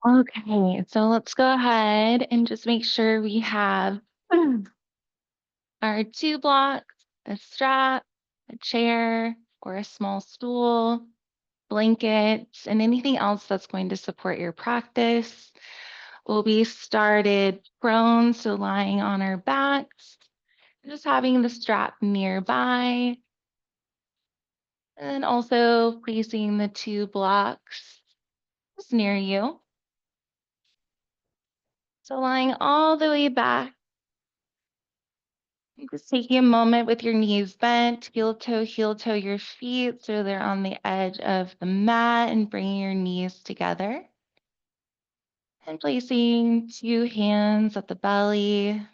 Okay, so let's go ahead and just make sure we have our two blocks, a strap, a chair, or a small stool, blankets, and anything else that's going to support your practice. We'll be started prone, so lying on our backs, just having the strap nearby, and then also placing the two blocks just near you. So lying all the way back, just taking a moment with your knees bent, heel toe your feet so they're on the edge of the mat, and bringing your knees together. And placing two hands at the belly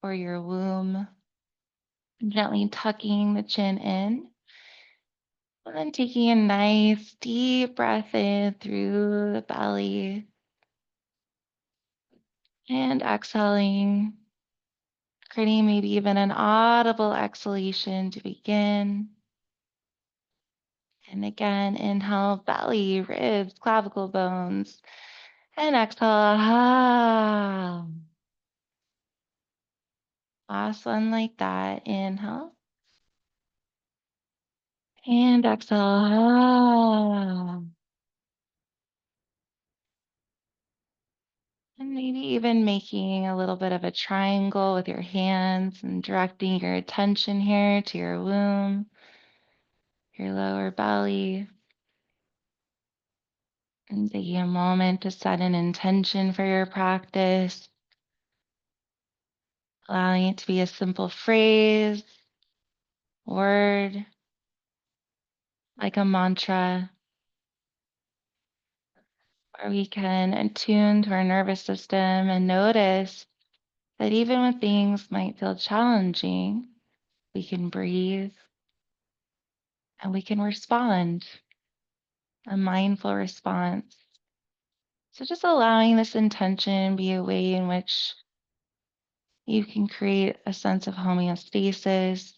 or your womb, gently tucking the chin in. And then taking a nice deep breath in through the belly and exhaling, creating maybe even an audible exhalation to begin. And again, inhale, belly, ribs, clavicle bones, and exhale. Ah. Last one like that. Inhale and exhale. Ah. And maybe even making a little bit of a triangle with your hands and directing your attention here to your womb, your lower belly, and taking a moment to set an intention for your practice, allowing it to be a simple phrase, word, like a mantra, where we can attune to our nervous system and notice that even when things might feel challenging, we can breathe and we can respond, a mindful response. So just allowing this intention be a way in which you can create a sense of homeostasis,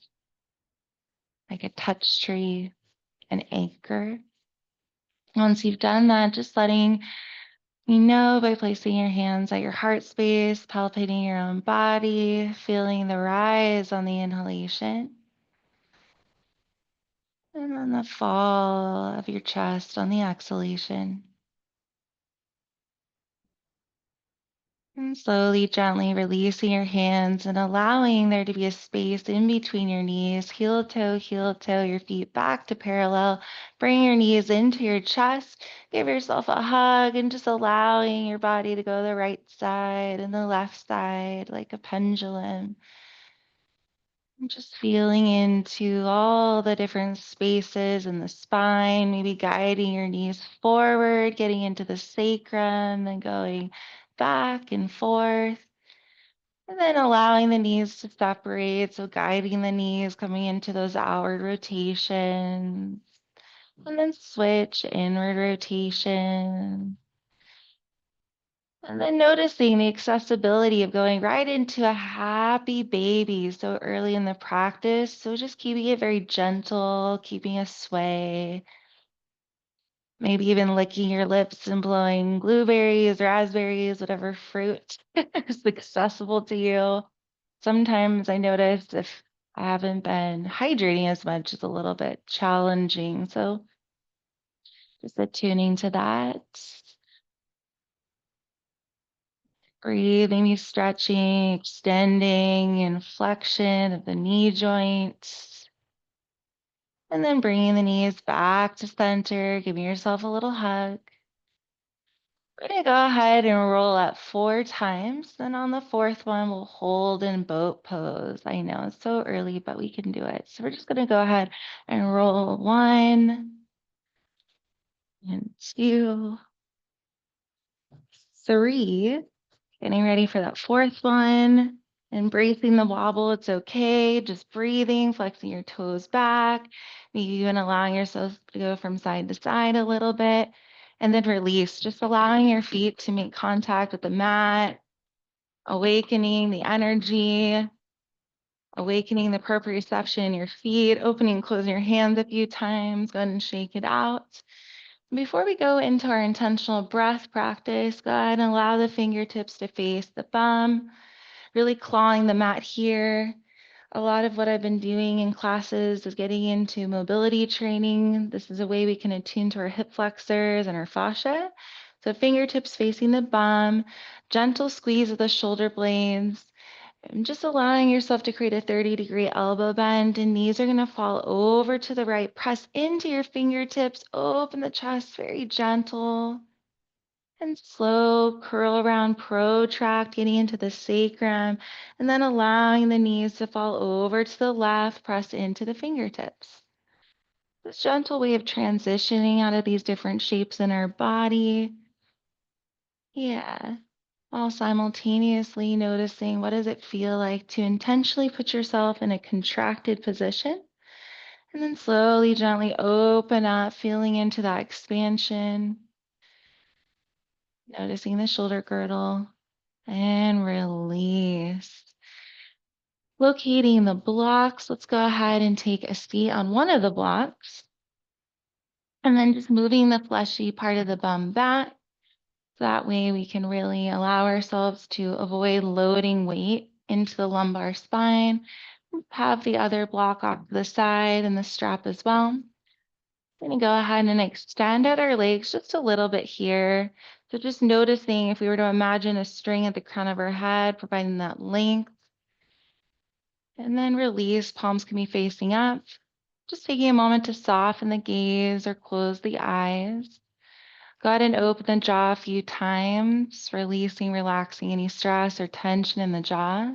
like a touch tree, an anchor. Once you've done that, just letting you know by placing your hands at your heart space, palpating your own body, feeling the rise on the inhalation, and then the fall of your chest on the exhalation. And slowly, gently releasing your hands and allowing there to be a space in between your knees, heel toe, your feet back to parallel. Bring your knees into your chest. Give yourself a hug and just allowing your body to go the right side and the left side like a pendulum. And just feeling into all the different spaces in the spine, maybe guiding your knees forward, getting into the sacrum, then going back and forth. And then allowing the knees to separate. So guiding the knees, coming into those outward rotations. And then switch inward rotation. And then noticing the accessibility of going right into a happy baby so early in the practice. So just keeping it very gentle, keeping a sway. Maybe even licking your lips and blowing blueberries, raspberries, whatever fruit is accessible to you. Sometimes I notice if I haven't been hydrating as much, it's a little bit challenging. So just attuning to that. Breathing, you stretching, extending, and flexion of the knee joints. And then bringing the knees back to center, giving yourself a little hug. We're going to go ahead and roll up 4 times. Then on the 4th one, we'll hold in boat pose. I know it's so early, but we can do it. So we're just going to go ahead and roll 1 and 2, 3. Getting ready for that 4th one. Embracing the wobble, it's okay. Just breathing, flexing your toes back, maybe even allowing yourself to go from side to side a little bit. And then release, just allowing your feet to make contact with the mat, awakening the energy, awakening the proprioception in your feet, opening and closing your hands a few times. Go ahead and shake it out. Before we go into our intentional breath practice, go ahead and allow the fingertips to face the bum, really clawing the mat here. A lot of what I've been doing in classes is getting into mobility training. This is a way we can attune to our hip flexors and our fascia. So fingertips facing the bum, gentle squeeze of the shoulder blades, and just allowing yourself to create a 30-degree elbow bend, and knees are going to fall over to the right. Press into your fingertips, open the chest, very gentle and slow. Curl around, protract, getting into the sacrum, and then allowing the knees to fall over to the left. Press into the fingertips. This gentle way of transitioning out of these different shapes in our body. Yeah. While simultaneously noticing what does it feel like to intentionally put yourself in a contracted position, and then slowly, gently open up, feeling into that expansion, noticing the shoulder girdle, and release. Locating the blocks, let's go ahead and take a seat on one of the blocks, and then just moving the fleshy part of the bum back. That way we can really allow ourselves to avoid loading weight into the lumbar spine. Have the other block off to the side and the strap as well. We're going to go ahead and extend out our legs just a little bit here. So just noticing if we were to imagine a string at the crown of our head, providing that length. And then release, palms can be facing up. Just taking a moment to soften the gaze or close the eyes. Go ahead and open the jaw a few times, releasing, relaxing any stress or tension in the jaw.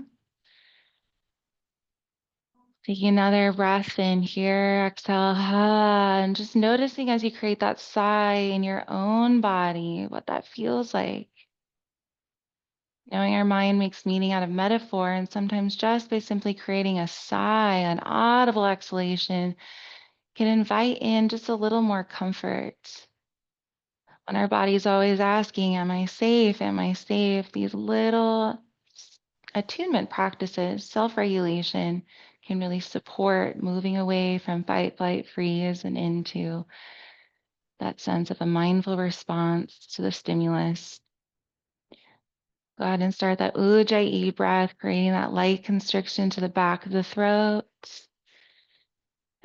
Taking another breath in here, exhale, and just noticing as you create that sigh in your own body, what that feels like. Knowing our mind makes meaning out of metaphor, and sometimes just by simply creating a sigh, an audible exhalation, can invite in just a little more comfort. When our body's always asking, am I safe? Am I safe? These little attunement practices, self-regulation, can really support moving away from fight, flight, freeze and into that sense of a mindful response to the stimulus. Go ahead and start that Ujjayi breath, creating that light constriction to the back of the throat,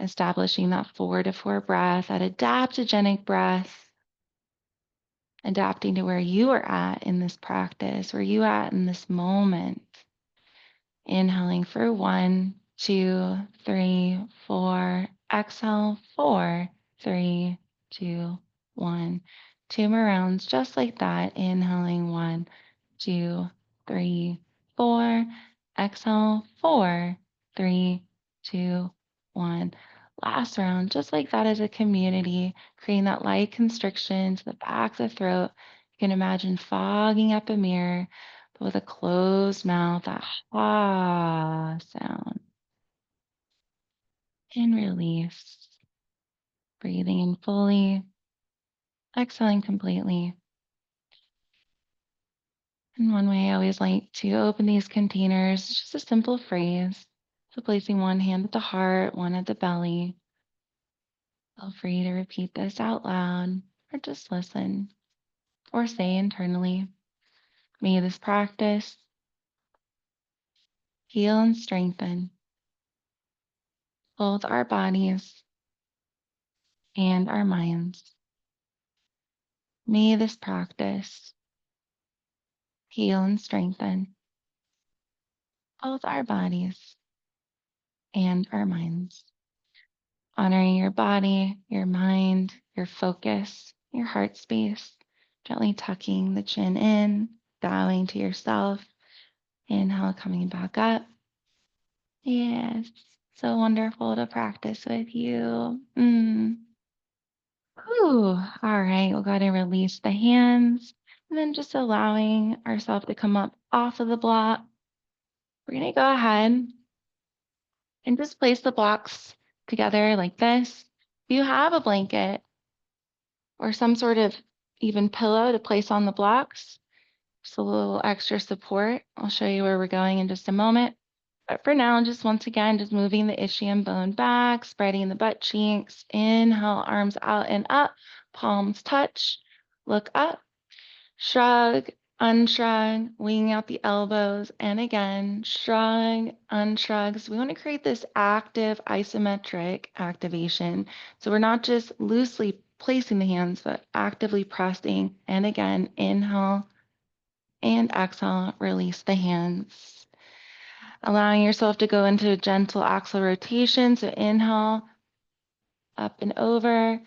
establishing that 4-4 breath, that adaptogenic breath, adapting to where you are at in this practice, where you are at in this moment. Inhaling for 1, 2, 3, 4. Exhale, 4, 3, 2, 1. 2 more rounds, just like that. Inhaling 1, 2, 3, 4. Exhale, 4, 3, 2, 1. Last round, just like that as a community, creating that light constriction to the back of the throat. You can imagine fogging up a mirror, but with a closed mouth, that ah sound. And release. Breathing in fully, exhaling completely. And one way I always like to open these containers is just a simple phrase. So placing one hand at the heart, one at the belly. Feel free to repeat this out loud or just listen or say internally. May this practice heal and strengthen both our bodies and our minds. May this practice heal and strengthen both our bodies and our minds. Honoring your body, your mind, your focus, your heart space, gently tucking the chin in, bowing to yourself. Inhale, coming back up. Yes, so wonderful to practice with you. Whew. All right, we'll go ahead and release the hands. And then just allowing ourselves to come up off of the block. We're going to go ahead and just place the blocks together like this. If you have a blanket or some sort of even pillow to place on the blocks, just a little extra support. I'll show you where we're going in just a moment. But for now, just once again, just moving the ischium bone back, spreading the butt cheeks. Inhale, arms out and up. palms touch, look up, shrug, unshrug, winging out the elbows, and again, shrug, unshrug. So we want to create this active isometric activation. So we're not just loosely placing the hands, but actively pressing. And again, inhale and exhale, release the hands. Allowing yourself to go into a gentle axial rotation. So inhale, up and over.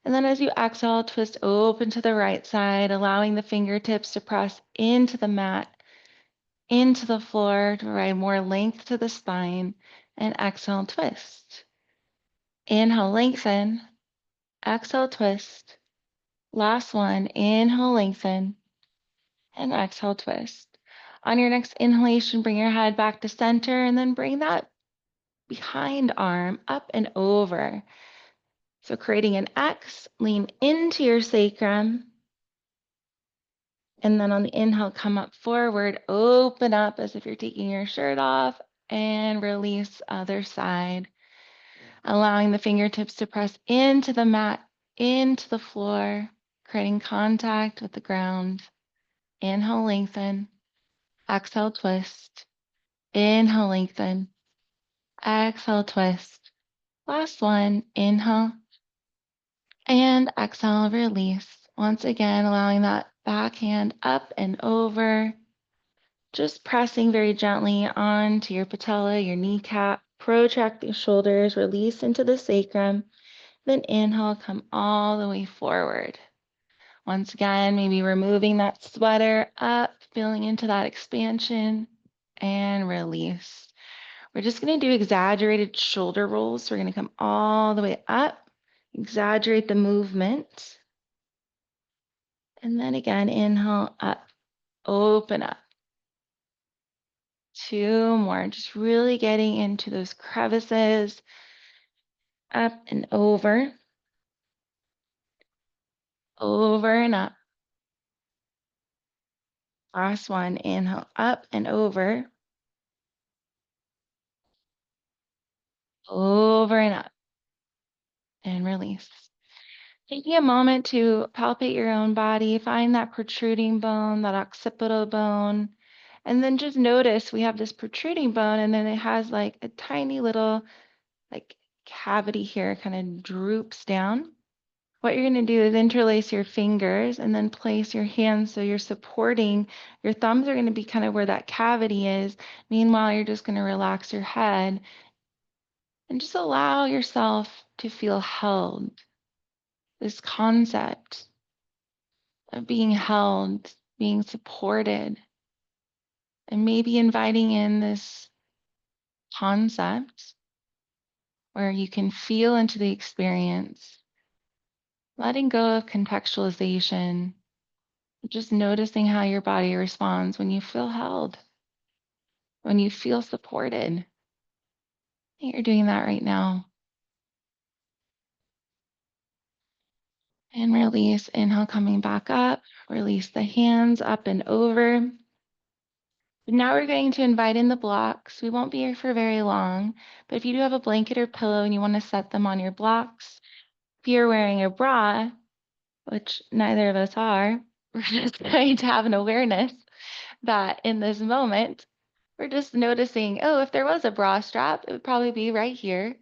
And then as you exhale, twist open to the right side, allowing the fingertips to press into the mat, into the floor to provide more length to the spine. And exhale, twist. Inhale, lengthen. Exhale, twist. Last one. Inhale, lengthen. And exhale, twist. On your next inhalation, bring your head back to center and then bring that behind arm up and over. So creating an X, lean into your sacrum. And then on the inhale, come up forward, open up as if you're taking your shirt off, and release other side. Allowing the fingertips to press into the mat, into the floor, creating contact with the ground. Inhale, lengthen. Exhale, twist. Inhale, lengthen. Exhale, twist. Last one, inhale. And exhale, release. Once again, allowing that backhand up and over. Just pressing very gently onto your patella, your kneecap. Protract the shoulders, release into the sacrum. Then inhale, come all the way forward. Once again, maybe removing that sweater up, feeling into that expansion, and release. We're just going to do exaggerated shoulder rolls. So we're going to come all the way up, exaggerate the movement. And then again, inhale, up, open up. Two more, just really getting into those crevices, up and over and up. Last one, inhale, up and over and up, and release. Taking a moment to palpate your own body, find that protruding bone, that occipital bone, and then just notice we have this protruding bone, and then it has like a tiny little like cavity here, kind of droops down. What you're going to do is interlace your fingers and then place your hands so you're supporting. Your thumbs are going to be kind of where that cavity is. Meanwhile, you're just going to relax your head and just allow yourself to feel held. This concept of being held, being supported, and maybe inviting in this concept where you can feel into the experience, letting go of contextualization, just noticing how your body responds when you feel held, when you feel supported. You're doing that right now. And release, inhale, coming back up, release the hands up and over. Now we're going to invite in the blocks. We won't be here for very long, but if you do have a blanket or pillow and you want to set them on your blocks, if you're wearing a bra, which neither of us are, we're just going to have an awareness that in this moment, we're just noticing, oh, if there was a bra strap, it would probably be right here.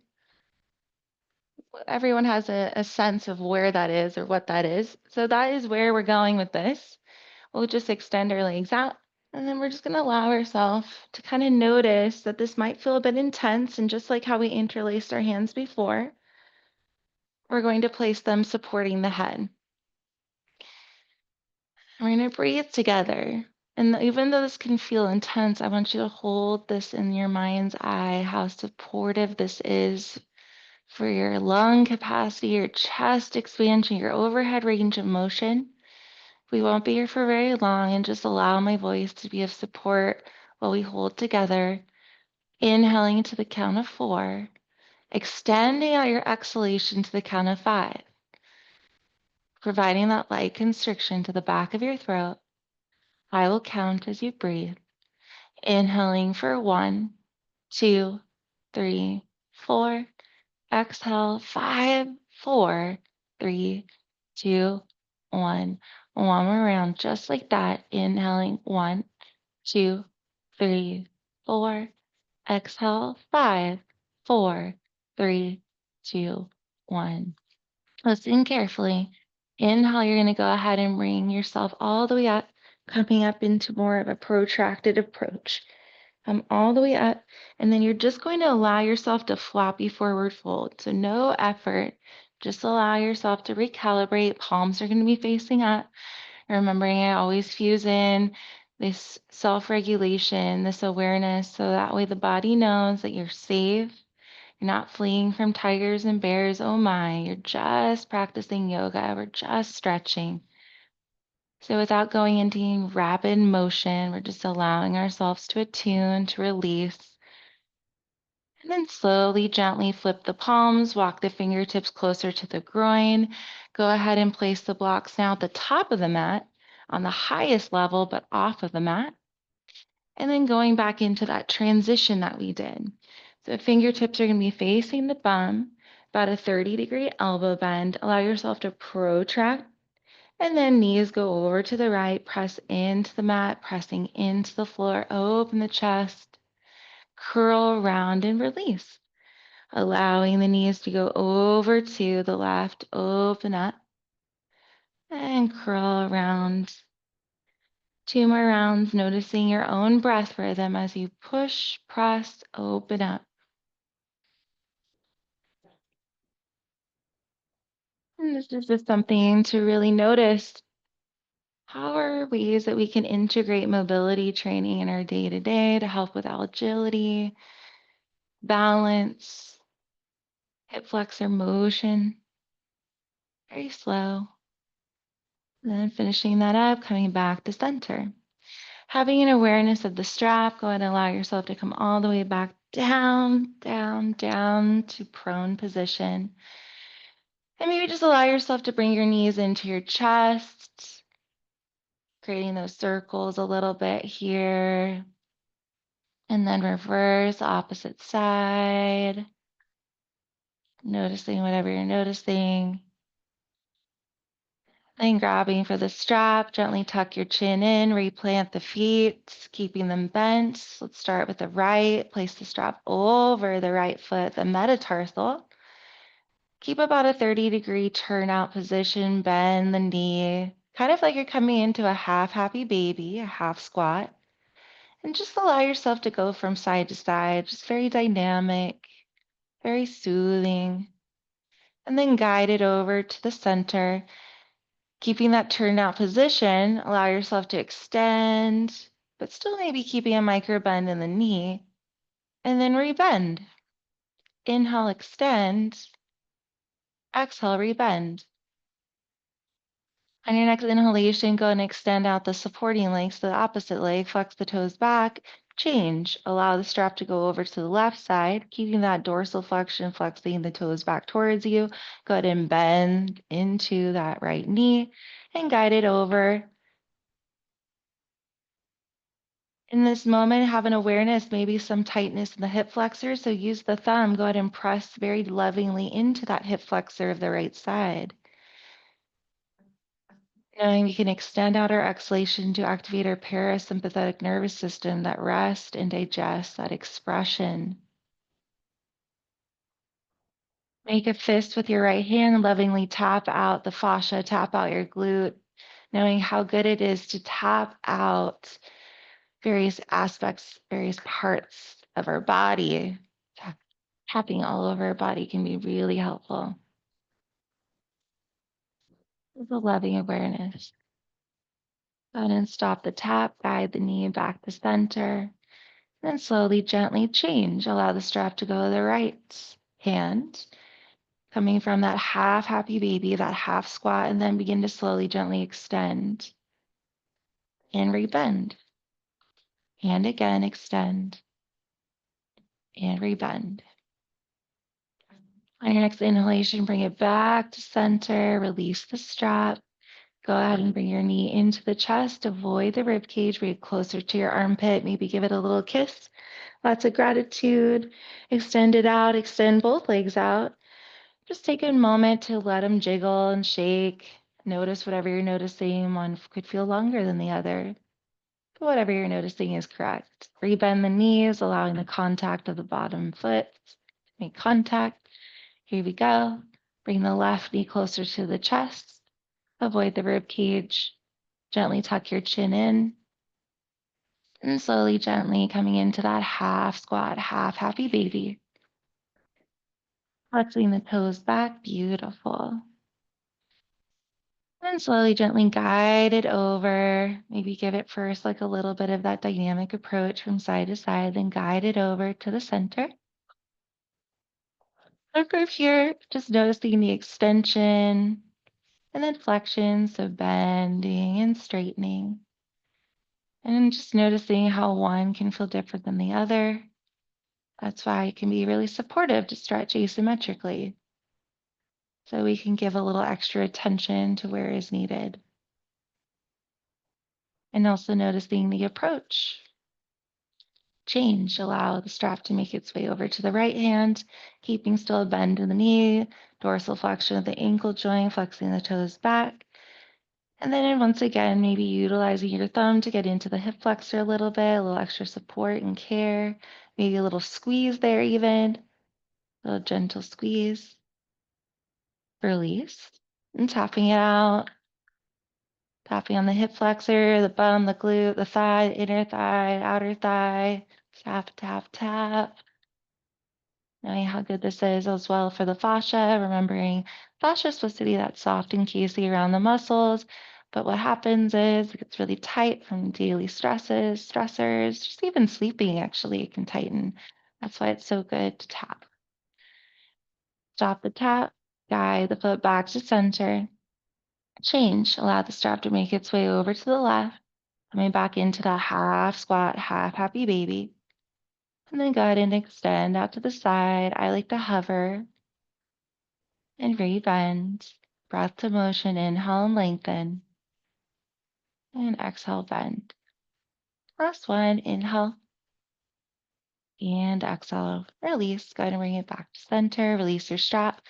Everyone has a sense of where that is or what that is. So that is where we're going with this. We'll just extend our legs out. And then we're just going to allow ourselves to kind of notice that this might feel a bit intense. And just like how we interlaced our hands before, we're going to place them supporting the head. We're going to breathe together. And even though this can feel intense, I want you to hold this in your mind's eye, how supportive this is for your lung capacity, your chest expansion, your overhead range of motion. We won't be here for very long, and just allow my voice to be of support while we hold together. Inhaling to the count of 4, extending out your exhalation to the count of 5, providing that light constriction to the back of your throat. I will count as you breathe. Inhaling for 1, 2, 3, 4. Exhale, 5, 4, 3, 2, 1. One more round, just like that. Inhaling 1, 2, 3, 4. Exhale 5, 4, 3, 2, 1. Listen carefully. Inhale, you're going to go ahead and bring yourself all the way up, coming up into more of a protracted approach. Come all the way up, and then you're just going to allow yourself to floppy forward fold. So no effort. Just allow yourself to recalibrate. Palms are going to be facing up. Remembering I always fuse in this self-regulation, this awareness, so that way the body knows that you're safe. You're not fleeing from tigers and bears. Oh my, you're just practicing yoga. We're just stretching. So without going into rapid motion, we're just allowing ourselves to attune, to release. And then slowly, gently flip the palms, walk the fingertips closer to the groin. Go ahead and place the blocks now at the top of the mat, on the highest level, but off of the mat. And then going back into that transition that we did. So fingertips are going to be facing the bum, about a 30-degree elbow bend. Allow yourself to protract. And then knees go over to the right, press into the mat, pressing into the floor, open the chest, curl around and release. Allowing the knees to go over to the left, open up, and curl around. 2 more rounds, noticing your own breath rhythm as you push, press, open up. And this is just something to really notice. How are ways that we can integrate mobility training in our day to day to help with agility, balance, hip flexor motion? Very slow. And then finishing that up, coming back to center. Having an awareness of the strap, go ahead and allow yourself to come all the way back down, down, down to prone position. And maybe just allow yourself to bring your knees into your chest, creating those circles a little bit here. And then reverse, opposite side. Noticing whatever you're noticing. Then grabbing for the strap, gently tuck your chin in, replant the feet, keeping them bent. Let's start with the right. Place the strap over the right foot, the metatarsal. Keep about a 30-degree turnout position, bend the knee, kind of like you're coming into a half happy baby, a half squat. And just allow yourself to go from side to side, just very dynamic, very soothing. And then guide it over to the center. Keeping that turned out position, allow yourself to extend, but still maybe keeping a micro bend in the knee. And then rebend. Inhale, extend. Exhale, rebend. On your next inhalation, go and extend out the supporting legs to the opposite leg. Flex the toes back. Change. Allow the strap to go over to the left side, keeping that dorsal flexion, flexing the toes back towards you. Go ahead and bend into that right knee and guide it over. In this moment, have an awareness, maybe some tightness in the hip flexor. So use the thumb. Go ahead and press very lovingly into that hip flexor of the right side. Knowing we can extend out our exhalation to activate our parasympathetic nervous system, that rest and digest, that expression. Make a fist with your right hand, lovingly tap out the fascia, tap out your glute, knowing how good it is to tap out various aspects, various parts of our body. Tapping all over our body can be really helpful. It's a loving awareness. Go ahead and stop the tap, guide the knee back to center. Then slowly, gently change. Allow the strap to go to the right hand, coming from that half happy baby, that half squat, and then begin to slowly, gently extend and rebend. And again, extend and rebend. On your next inhalation, bring it back to center, release the strap. Go ahead and bring your knee into the chest, avoid the rib cage, bring it closer to your armpit, maybe give it a little kiss. Lots of gratitude. Extend it out, extend both legs out. Just take a moment to let them jiggle and shake. Notice whatever you're noticing. One could feel longer than the other. But whatever you're noticing is correct. Rebend the knees, allowing the contact of the bottom foot to make contact. Here we go. Bring the left knee closer to the chest. Avoid the rib cage. Gently tuck your chin in. And slowly, gently coming into that half squat, half happy baby. Flexing the toes back. Beautiful. And slowly, gently guide it over. Maybe give it first like a little bit of that dynamic approach from side to side, then guide it over to the center. Look over here, just noticing the extension and then flexion, so bending and straightening. And just noticing how one can feel different than the other. That's why it can be really supportive to stretch asymmetrically. So we can give a little extra attention to where is needed. And also noticing the approach. Change, allow the strap to make its way over to the right hand, keeping still a bend in the knee, dorsal flexion of the ankle joint, flexing the toes back. And then once again, maybe utilizing your thumb to get into the hip flexor a little bit, a little extra support and care, maybe a little squeeze there even, a little gentle squeeze, release, and tapping it out. Tapping on the hip flexor, the bum, the glute, the thigh, inner thigh, outer thigh. Tap, tap, tap. Knowing how good this is as well for the fascia, remembering fascia is supposed to be that soft and casey around the muscles. But what happens is it gets really tight from daily stressors, just even sleeping actually it can tighten. That's why it's so good to tap. Stop the tap, guide the foot back to center. Change, allow the strap to make its way over to the left. Coming back into that half squat, half happy baby. And then go ahead and extend out to the side. I like to hover and rebend. Breath to motion, inhale and lengthen. And exhale, bend. Last one, inhale and exhale, release. Go ahead and bring it back to center. Release your strap.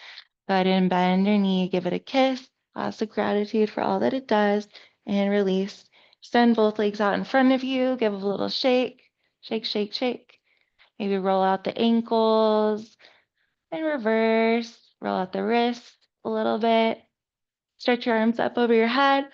Go ahead and bend your knee, give it a kiss. Lots of gratitude for all that it does. And release. Extend both legs out in front of you. Give a little shake. Shake, shake, shake. Maybe roll out the ankles and reverse. Roll out the wrists a little bit. Stretch your arms up over your head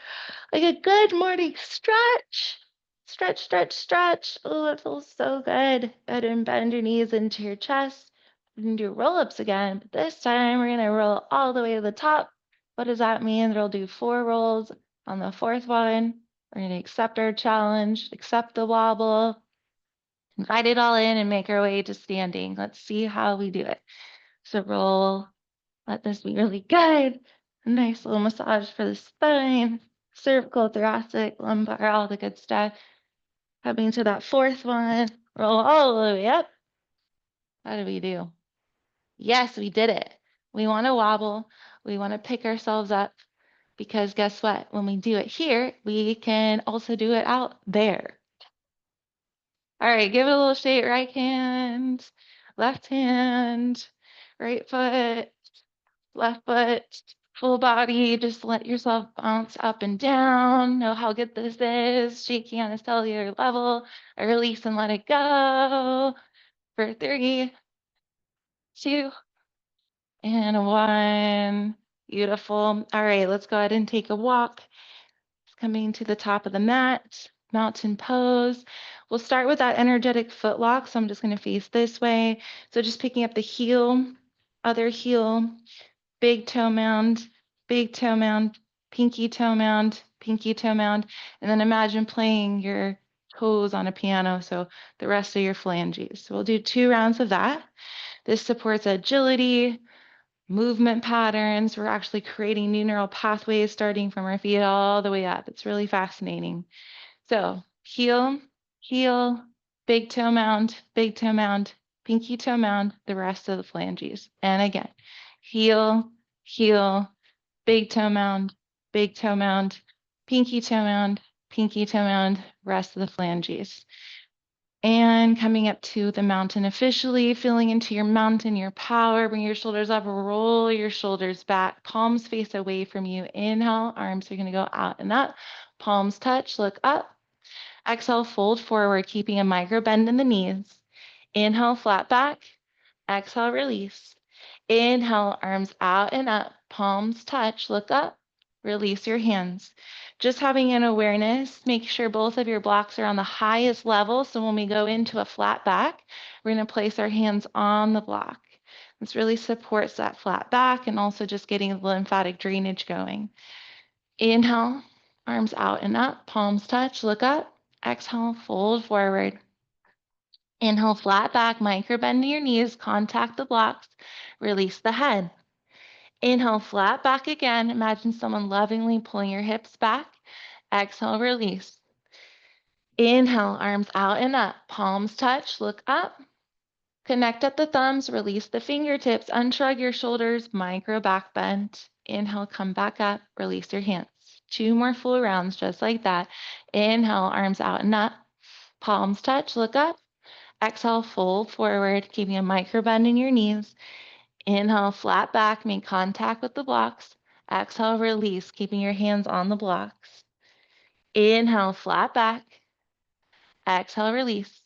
like a good morning stretch. Stretch, stretch, stretch. Oh, it feels so good. Go ahead and bend your knees into your chest. We can do roll-ups again, but this time we're going to roll all the way to the top. What does that mean? We'll do 4 rolls. On the 4th one, we're going to accept our challenge, accept the wobble, invite it all in and make our way to standing. Let's see how we do it. So roll. Let this be really good. A nice little massage for the spine, cervical, thoracic, lumbar, all the good stuff. Coming to that 4th one, roll all the way up. How do we do? Yes, we did it. We want to wobble. We want to pick ourselves up because guess what? When we do it here, we can also do it out there. All right, give it a little shake. Right hand, left hand, right foot, left foot, full body. Just let yourself bounce up and down. Know how good this is. Shaking on a cellular level. Release and let it go. For 3, 2, and 1. Beautiful. All right, let's go ahead and take a walk. Coming to the top of the mat, mountain pose. We'll start with that energetic foot lock. So I'm just going to face this way. So just picking up the heel, other heel, big toe mound, pinky toe mound, pinky toe mound. And then imagine playing your toes on a piano. So the rest of your phalanges. So we'll do 2 rounds of that. This supports agility, movement patterns. We're actually creating new neural pathways starting from our feet all the way up. It's really fascinating. So heel, heel, big toe mound, pinky toe mound, the rest of the phalanges. And again, heel, heel, big toe mound, pinky toe mound, rest of the phalanges. And coming up to the mountain officially, feeling into your mountain, your power. Bring your shoulders up, roll your shoulders back, palms face away from you. Inhale, arms are going to go out and up. Palms touch, look up. Exhale, fold forward, keeping a micro bend in the knees. Inhale, flat back. Exhale, release. Inhale, arms out and up. Palms touch, look up. Release your hands. Just having an awareness, make sure both of your blocks are on the highest level. So when we go into a flat back, we're going to place our hands on the block. This really supports that flat back and also just getting the lymphatic drainage going. Inhale, arms out and up, palms touch, look up. Exhale, fold forward. Inhale, flat back, micro bend your knees, contact the blocks, release the head. Inhale, flat back again. Imagine someone lovingly pulling your hips back. Exhale, release. Inhale, arms out and up. Palms touch, look up. Connect at the thumbs, release the fingertips, unshrug your shoulders, micro back bend. Inhale, come back up, release your hands. 2 more full rounds, just like that. Inhale, arms out and up. Palms touch, look up. Exhale, fold forward, keeping a micro bend in your knees. Inhale, flat back, make contact with the blocks. Exhale, release, keeping your hands on the blocks. Inhale, flat back. Exhale, release.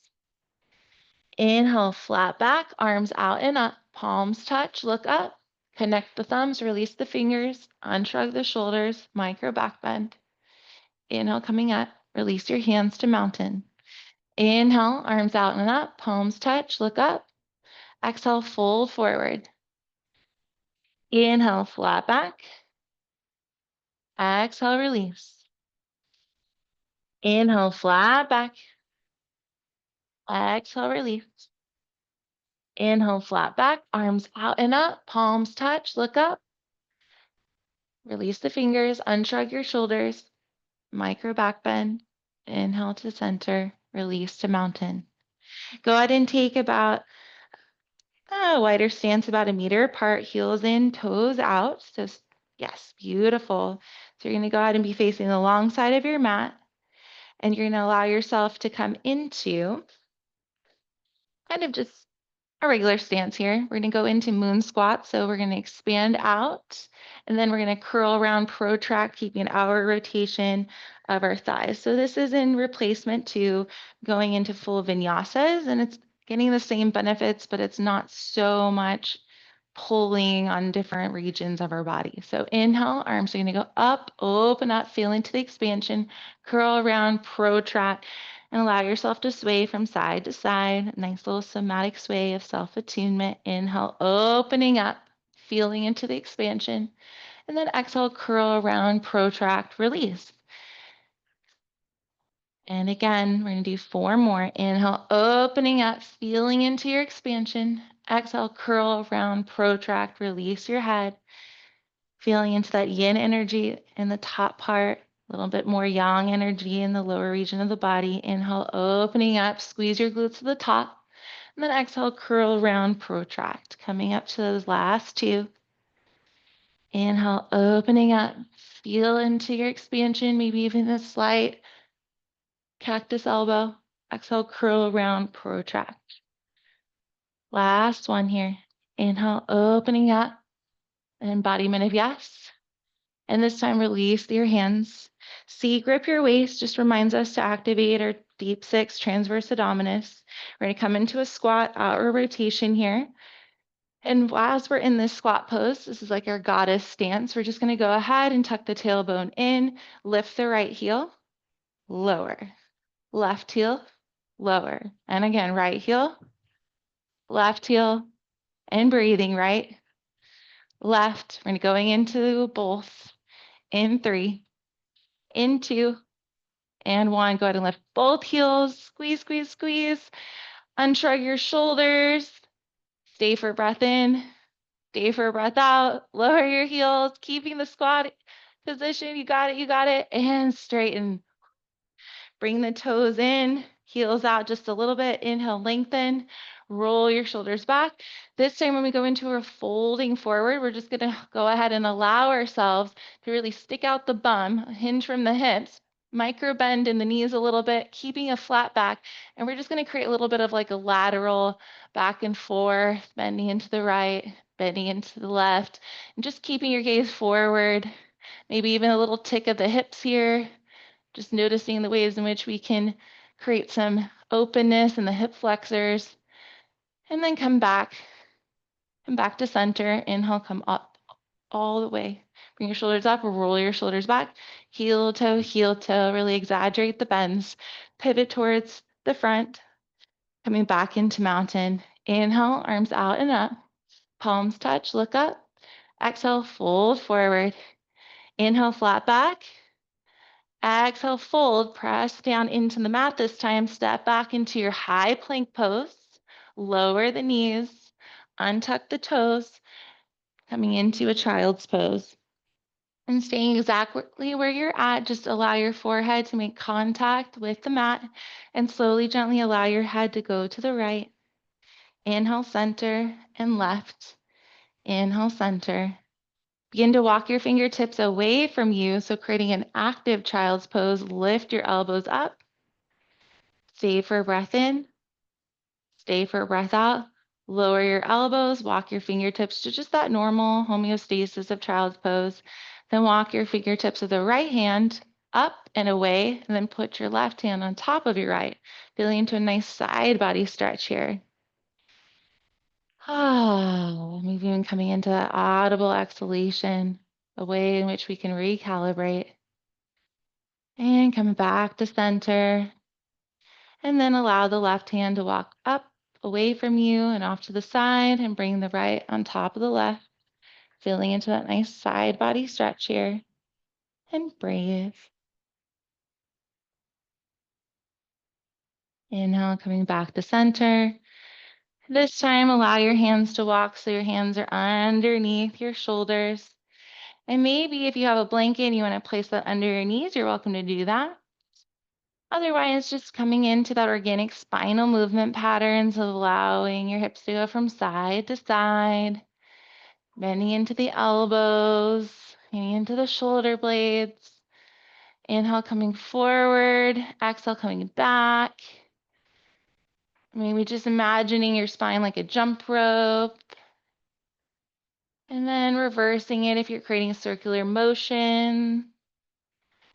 Inhale, flat back, arms out and up. Palms touch, look up. Connect the thumbs, release the fingers, unshrug the shoulders, micro back bend. Inhale, coming up, release your hands to mountain. Inhale, arms out and up, palms touch, look up. Exhale, fold forward. Inhale, flat back. Exhale, release. Inhale, flat back. Exhale, release. Inhale, flat back, arms out and up, palms touch, look up. Release the fingers, unshrug your shoulders, micro back bend. Inhale to center, release to mountain. Go ahead and take about a wider stance, about 1 meter apart, heels in, toes out. So yes, beautiful. So you're going to go ahead and be facing the long side of your mat, and you're going to allow yourself to come into kind of just a regular stance here. We're going to go into moon squat. So we're going to expand out, and then we're going to curl around, protract, keeping an outward rotation of our thighs. So this is in replacement to going into full vinyasas, and it's getting the same benefits, but it's not so much pulling on different regions of our body. So inhale, arms are going to go up, open up, feel into the expansion, curl around, protract, and allow yourself to sway from side to side. Nice little somatic sway of self-attunement. Inhale, opening up, feeling into the expansion. And then exhale, curl around, protract, release. And again, we're going to do 4 more. Inhale, opening up, feeling into your expansion. Exhale, curl around, protract, release your head. Feeling into that yin energy in the top part, a little bit more yang energy in the lower region of the body. Inhale, opening up, squeeze your glutes to the top. And then exhale, curl around, protract. Coming up to those last 2. Inhale, opening up, feel into your expansion, maybe even a slight cactus elbow. Exhale, curl around, protract. Last one here. Inhale, opening up, embodiment of yes. And this time, release your hands. C, grip your waist, just reminds us to activate our deep 6 transverse abdominis. We're going to come into a squat, outward rotation here. And as we're in this squat pose, this is like our goddess stance. We're just going to go ahead and tuck the tailbone in, lift the right heel, lower, left heel, lower. And again, right heel, left heel, and breathing right, left. We're going into both in 3, in 2, and 1. Go ahead and lift both heels. Squeeze, squeeze, squeeze. Unshrug your shoulders. Stay for a breath in. Stay for a breath out. Lower your heels, keeping the squat position. You got it, you got it. And straighten. Bring the toes in, heels out just a little bit. Inhale, lengthen. Roll your shoulders back. This time when we go into a folding forward, we're just going to go ahead and allow ourselves to really stick out the bum, hinge from the hips. Micro bend in the knees a little bit, keeping a flat back. And we're just going to create a little bit of like a lateral back and forth, bending into the right, bending into the left, and just keeping your gaze forward. Maybe even a little tick of the hips here. Just noticing the ways in which we can create some openness in the hip flexors. And then come back and back to center. Inhale, come up all the way. Bring your shoulders up, roll your shoulders back. Heel toe, really exaggerate the bends. Pivot towards the front, coming back into mountain. Inhale, arms out and up. Palms touch, look up. Exhale, fold forward. Inhale, flat back. Exhale, fold, press down into the mat this time. Step back into your high plank pose. Lower the knees, untuck the toes, coming into a child's pose. And staying exactly where you're at, just allow your forehead to make contact with the mat and slowly, gently allow your head to go to the right. Inhale, center and left. Inhale, center. Begin to walk your fingertips away from you, so creating an active child's pose. Lift your elbows up. Stay for a breath in. Stay for a breath out. Lower your elbows, walk your fingertips to just that normal homeostasis of child's pose. Then walk your fingertips of the right hand up and away, and then put your left hand on top of your right, feeling into a nice side body stretch here. Maybe even coming into that audible exhalation, a way in which we can recalibrate. And coming back to center. And then allow the left hand to walk up, away from you and off to the side, and bring the right on top of the left, feeling into that nice side body stretch here. And breathe. Inhale, coming back to center. This time, allow your hands to walk so your hands are underneath your shoulders. And maybe if you have a blanket and you want to place that under your knees, you're welcome to do that. Otherwise, just coming into that organic spinal movement patterns, allowing your hips to go from side to side, bending into the elbows, bending into the shoulder blades. Inhale, coming forward. Exhale, coming back. Maybe just imagining your spine like a jump rope. And then reversing it if you're creating a circular motion.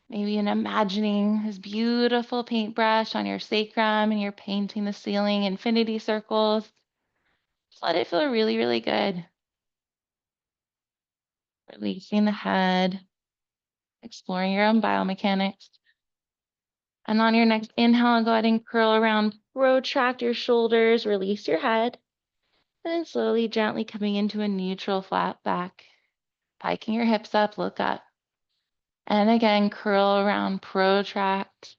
Maybe in imagining this beautiful paintbrush on your sacrum and you're painting the ceiling infinity circles. Just let it feel really, really good. Releasing the head, exploring your own biomechanics. And on your next inhale, go ahead and curl around, protract your shoulders, release your head. And then slowly, gently coming into a neutral flat back. Piking your hips up, look up. And again, curl around, protract.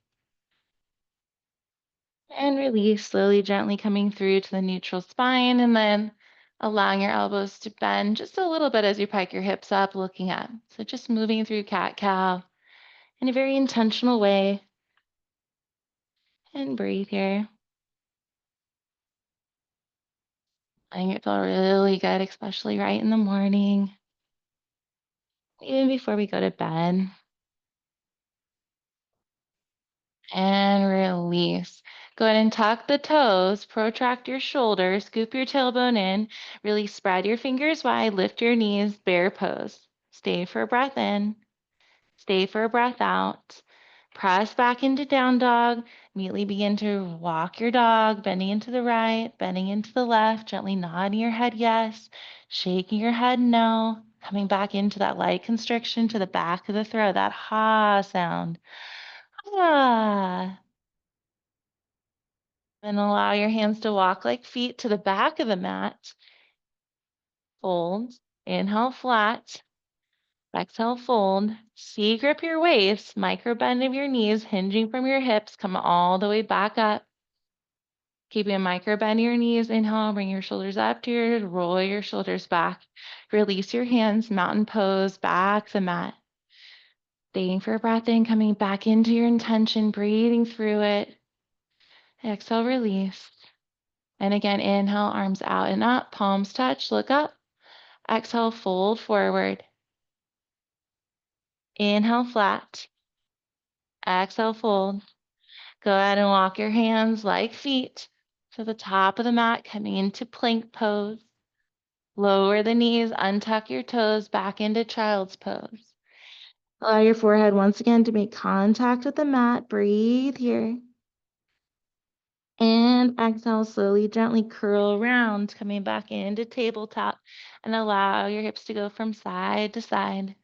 And release, slowly, gently coming through to the neutral spine, and then allowing your elbows to bend just a little bit as you pike your hips up, looking up. So just moving through cat-cow in a very intentional way. And breathe here. Letting it feel really good, especially right in the morning, even before we go to bed. And release. Go ahead and tuck the toes, protract your shoulders, scoop your tailbone in, really spread your fingers wide, lift your knees, bear pose. Stay for a breath in, stay for a breath out. Press back into down dog. Immediately begin to walk your dog, bending into the right, bending into the left, gently nodding your head yes, shaking your head no, coming back into that light constriction to the back of the throat, that ha sound. Ah. Then allow your hands to walk like feet to the back of the mat. Fold. Inhale, flat. Exhale, fold. C-grip your waist. Micro bend of your knees, hinging from your hips. Come all the way back up. Keeping a micro bend of your knees. Inhale, bring your shoulders up to your, roll your shoulders back. Release your hands, mountain pose, back to the mat. Staying for a breath in, coming back into your intention, breathing through it. Exhale, release. And again, inhale, arms out and up, palms touch, look up. Exhale, fold forward. Inhale, flat. Exhale, fold. Go ahead and walk your hands like feet to the top of the mat, coming into plank pose. Lower the knees, untuck your toes back into child's pose. Allow your forehead once again to make contact with the mat. Breathe here. And exhale, slowly, gently curl around, coming back into tabletop, and allow your hips to go from side to side.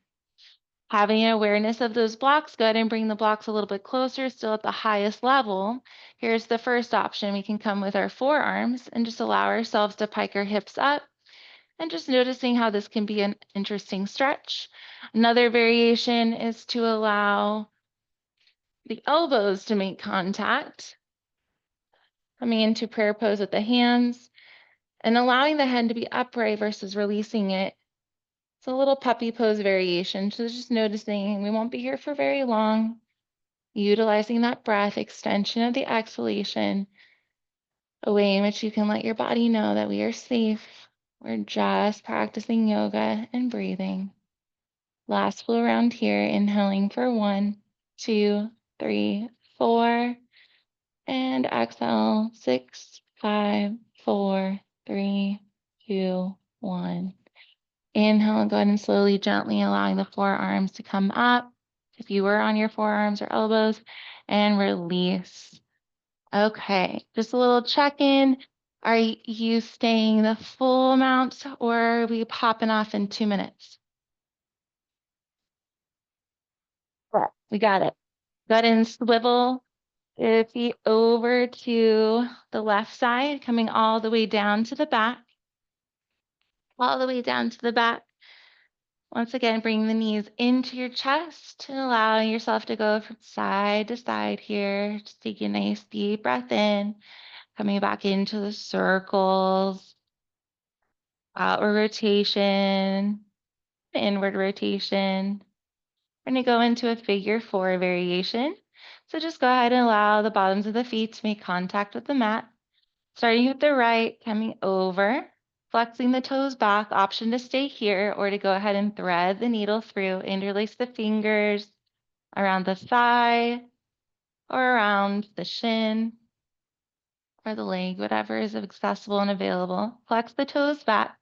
Having awareness of those blocks, go ahead and bring the blocks a little bit closer, still at the highest level. Here's the first option. We can come with our forearms and just allow ourselves to pike our hips up, and just noticing how this can be an interesting stretch. Another variation is to allow the elbows to make contact, coming into prayer pose with the hands and allowing the head to be upright versus releasing it. It's a little puppy pose variation. So just noticing we won't be here for very long. Utilizing that breath, extension of the exhalation, a way in which you can let your body know that we are safe. We're just practicing yoga and breathing. Last flow around here, inhaling for 1, 2, 3, 4, and exhale 6, 5, 4, 3, 2, 1. Inhale and go ahead and slowly, gently allowing the forearms to come up if you were on your forearms or elbows, and release. Okay, just a little check-in. Are you staying the full amount or are we popping off in 2 minutes? Yeah, we got it. Go ahead and swivel your feet over to the left side, coming all the way down to the back. All the way down to the back. Once again, bring the knees into your chest and allow yourself to go from side to side here. Just take a nice deep breath in, coming back into the circles, outward rotation, inward rotation. We're going to go into a figure 4 variation. So just go ahead and allow the bottoms of the feet to make contact with the mat. Starting with the right, coming over, flexing the toes back, option to stay here or to go ahead and thread the needle through, interlace the fingers around the thigh or around the shin or the leg, whatever is accessible and available. Flex the toes back,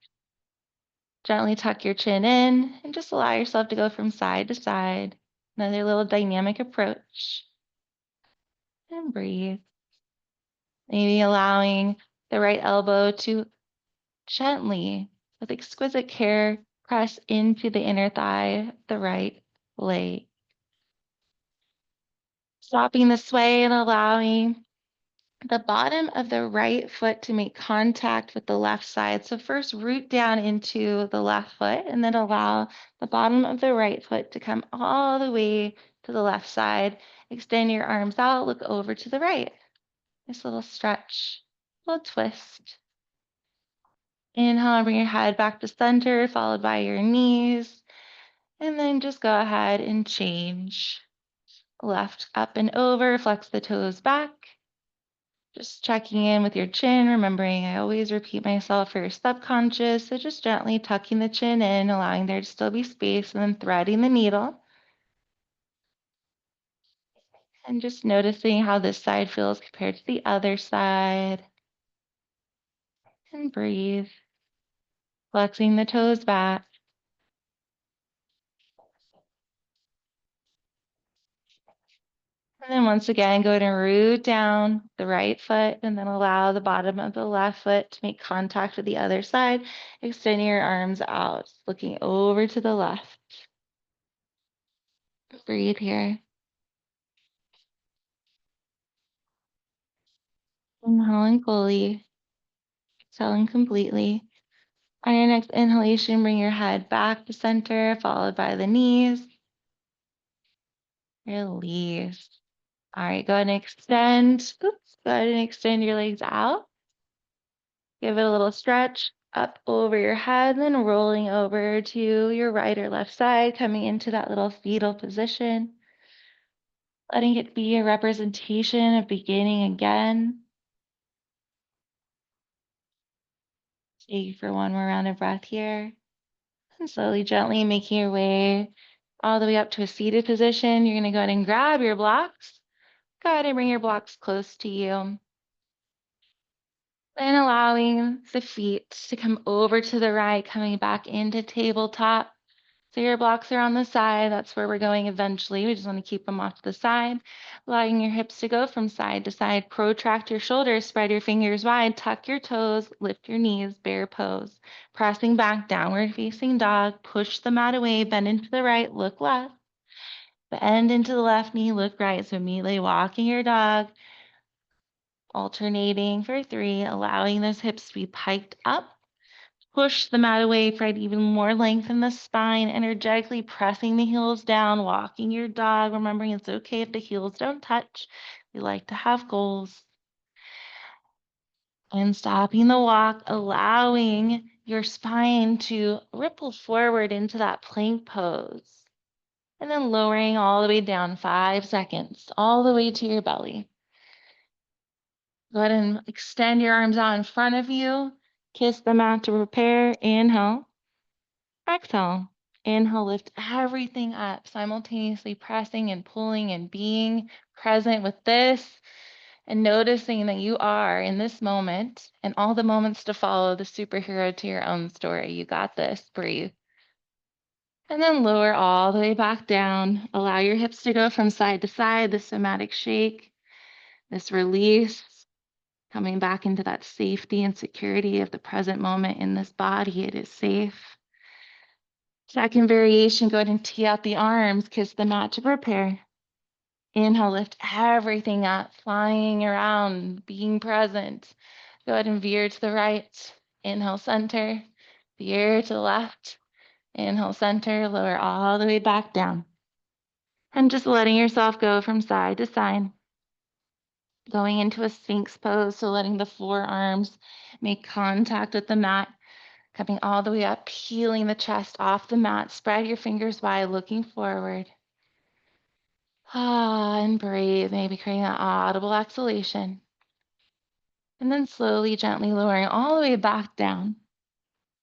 gently tuck your chin in, and just allow yourself to go from side to side. Another little dynamic approach. And breathe. Maybe allowing the right elbow to gently, with exquisite care, press into the inner thigh, the right leg. Stopping the sway and allowing the bottom of the right foot to make contact with the left side. So first root down into the left foot and then allow the bottom of the right foot to come all the way to the left side. Extend your arms out, look over to the right. Nice little stretch, little twist. Inhale, bring your head back to center, followed by your knees. And then just go ahead and change. Left up and over, flex the toes back. Just checking in with your chin, remembering I always repeat myself for your subconscious. So just gently tucking the chin in, allowing there to still be space, and then threading the needle. And just noticing how this side feels compared to the other side. And breathe. Flexing the toes back. And then once again, go ahead and root down the right foot and then allow the bottom of the left foot to make contact with the other side. Extending your arms out, looking over to the left. Breathe here. Inhaling fully, exhaling completely. On your next inhalation, bring your head back to center, followed by the knees. Release. All right, go ahead and extend. Oops, go ahead and extend your legs out. Give it a little stretch up over your head, then rolling over to your right or left side, coming into that little fetal position. Letting it be a representation of beginning again. Take for one more round of breath here. And slowly, gently making your way all the way up to a seated position. You're going to go ahead and grab your blocks. Go ahead and bring your blocks close to you. Then allowing the feet to come over to the right, coming back into tabletop. So your blocks are on the side. That's where we're going eventually. We just want to keep them off to the side. Allowing your hips to go from side to side. Protract your shoulders, spread your fingers wide, tuck your toes, lift your knees, bear pose. Pressing back, downward facing dog. Push the mat away, bend into the right, look left. Bend into the left knee, look right. So immediately walking your dog, alternating for 3, allowing those hips to be piked up. Push the mat away, find even more length in the spine, energetically pressing the heels down, walking your dog, remembering it's okay if the heels don't touch. We like to have goals. And stopping the walk, allowing your spine to ripple forward into that plank pose. And then lowering all the way down 5 seconds, all the way to your belly. Go ahead and extend your arms out in front of you. Kiss the mat to prepare. Inhale. Exhale. Inhale, lift everything up, simultaneously pressing and pulling and being present with this and noticing that you are in this moment and all the moments to follow the superhero to your own story. You got this. Breathe. And then lower all the way back down. Allow your hips to go from side to side, the somatic shake, this release, coming back into that safety and security of the present moment in this body. It is safe. Second variation, go ahead and tee out the arms, kiss the mat to prepare. Inhale, lift everything up, flying around, being present. Go ahead and veer to the right. Inhale, center. Veer to the left. Inhale, center. Lower all the way back down. And just letting yourself go from side to side. Going into a Sphinx pose, so letting the forearms make contact with the mat. Coming all the way up, peeling the chest off the mat. Spread your fingers wide, looking forward. And breathe, maybe creating that audible exhalation. And then slowly, gently lowering all the way back down.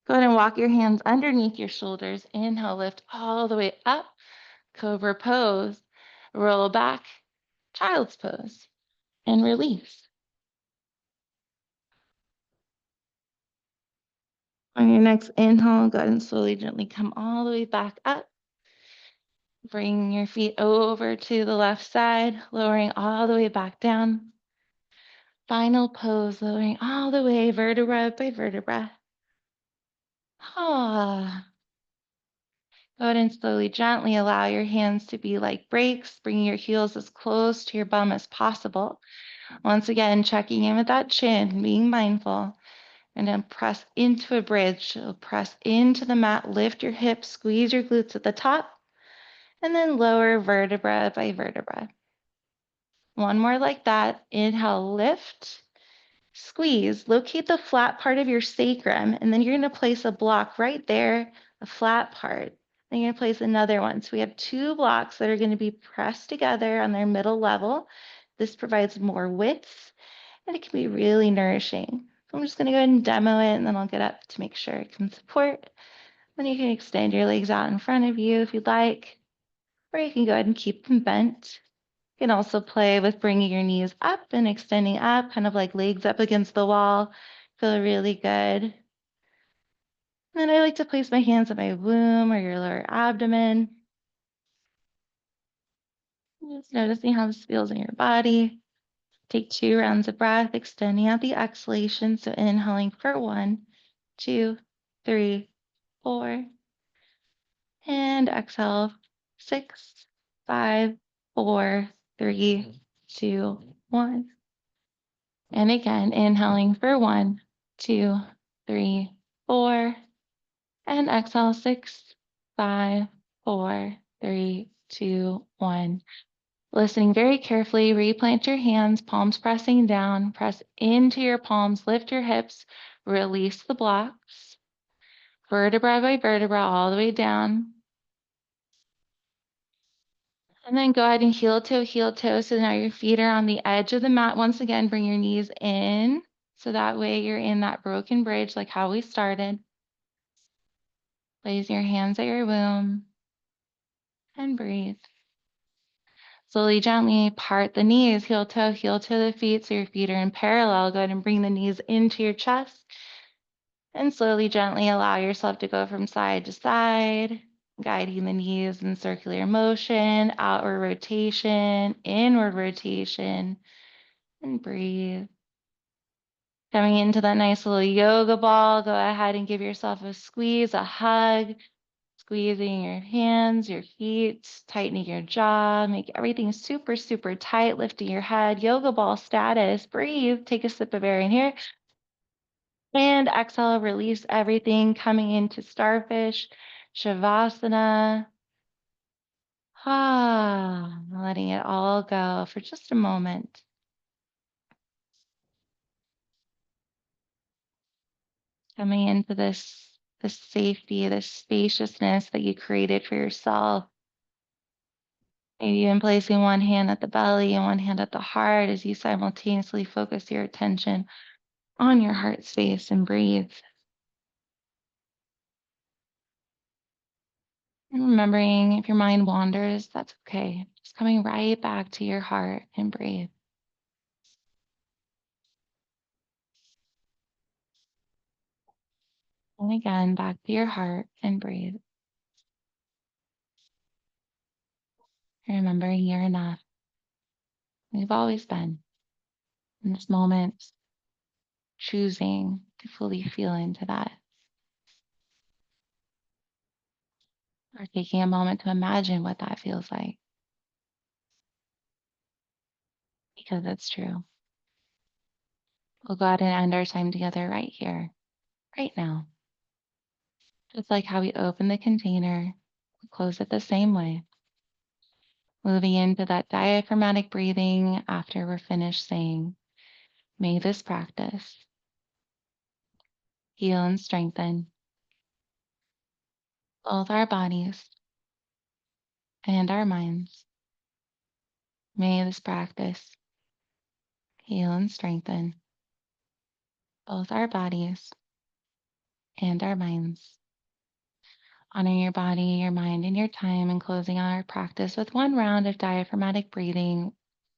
Go ahead and walk your hands underneath your shoulders. Inhale, lift all the way up. Cobra pose. Roll back, child's pose. And release. On your next inhale, go ahead and slowly, gently come all the way back up. Bring your feet over to the left side, lowering all the way back down. Final pose, lowering all the way, vertebra by vertebra. Ah. Go ahead and slowly, gently allow your hands to be like brakes, bringing your heels as close to your bum as possible. Once again, checking in with that chin, being mindful. And then press into a bridge. So press into the mat, lift your hips, squeeze your glutes at the top, and then lower vertebra by vertebra. One more like that. Inhale, lift, squeeze. Locate the flat part of your sacrum, and then you're going to place a block right there, a flat part. Then you're going to place another one. So we have 2 blocks that are going to be pressed together on their middle level. This provides more width, and it can be really nourishing. So I'm just going to go ahead and demo it, and then I'll get up to make sure it can support. Then you can extend your legs out in front of you if you'd like, or you can go ahead and keep them bent. You can also play with bringing your knees up and extending up, kind of like legs up against the wall. Feel really good. And then I like to place my hands on my womb or your lower abdomen. Just noticing how this feels in your body. Take 2 rounds of breath, extending out the exhalation. So inhaling for 1, 2, 3, 4. And exhale, 6, 5, 4, 3, 2, 1. And again, inhaling for 1, 2, 3, 4. And exhale, 6, 5, 4, 3, 2, 1. Listening very carefully, replant your hands, palms pressing down, press into your palms, lift your hips, release the blocks, vertebra by vertebra all the way down. And then go ahead and heel toe, heel toe. So now your feet are on the edge of the mat. Once again, bring your knees in. So that way you're in that broken bridge like how we started. Place your hands at your womb. and breathe. Slowly, gently part the knees, heel to the feet, so your feet are in parallel. Go ahead and bring the knees into your chest. And slowly, gently allow yourself to go from side to side, guiding the knees in circular motion, outward rotation, inward rotation, and breathe. Coming into that nice little yoga ball, go ahead and give yourself a squeeze, a hug, squeezing your hands, your feet, tightening your jaw, make everything super, super tight, lifting your head, yoga ball status. Breathe, take a sip of air in here. And exhale, release everything, coming into starfish, shavasana. Letting it all go for just a moment. Coming into this safety, this spaciousness that you created for yourself. Maybe even placing one hand at the belly and one hand at the heart as you simultaneously focus your attention on your heart space and breathe. And remembering if your mind wanders, that's okay. Just coming right back to your heart and breathe. And again, back to your heart and breathe. Remembering you're enough. We've always been. In this moment, choosing to fully feel into that. Or taking a moment to imagine what that feels like. Because it's true. We'll go ahead and end our time together right here, right now. Just like how we open the container, we close it the same way. Moving into that diaphragmatic breathing after we're finished saying, may this practice heal and strengthen both our bodies and our minds. May this practice heal and strengthen both our bodies and our minds. Honoring your body, your mind, and your time, and closing out our practice with one round of diaphragmatic breathing.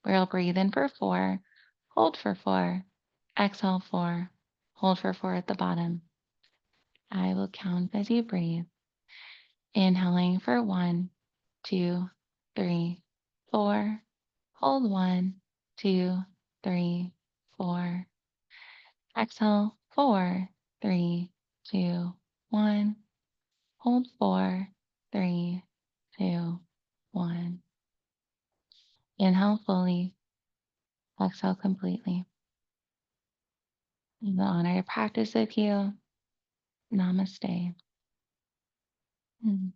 We'll breathe in for 4, hold for 4, exhale 4, hold for 4 at the bottom. I will count as you breathe. Inhaling for 1, 2, 3, 4. Hold 1, 2, 3, 4. Exhale 4, 3, 2, 1. Hold 4, 3, 2, 1. Inhale fully, exhale completely. In the honor to practice with you, namaste. Mm.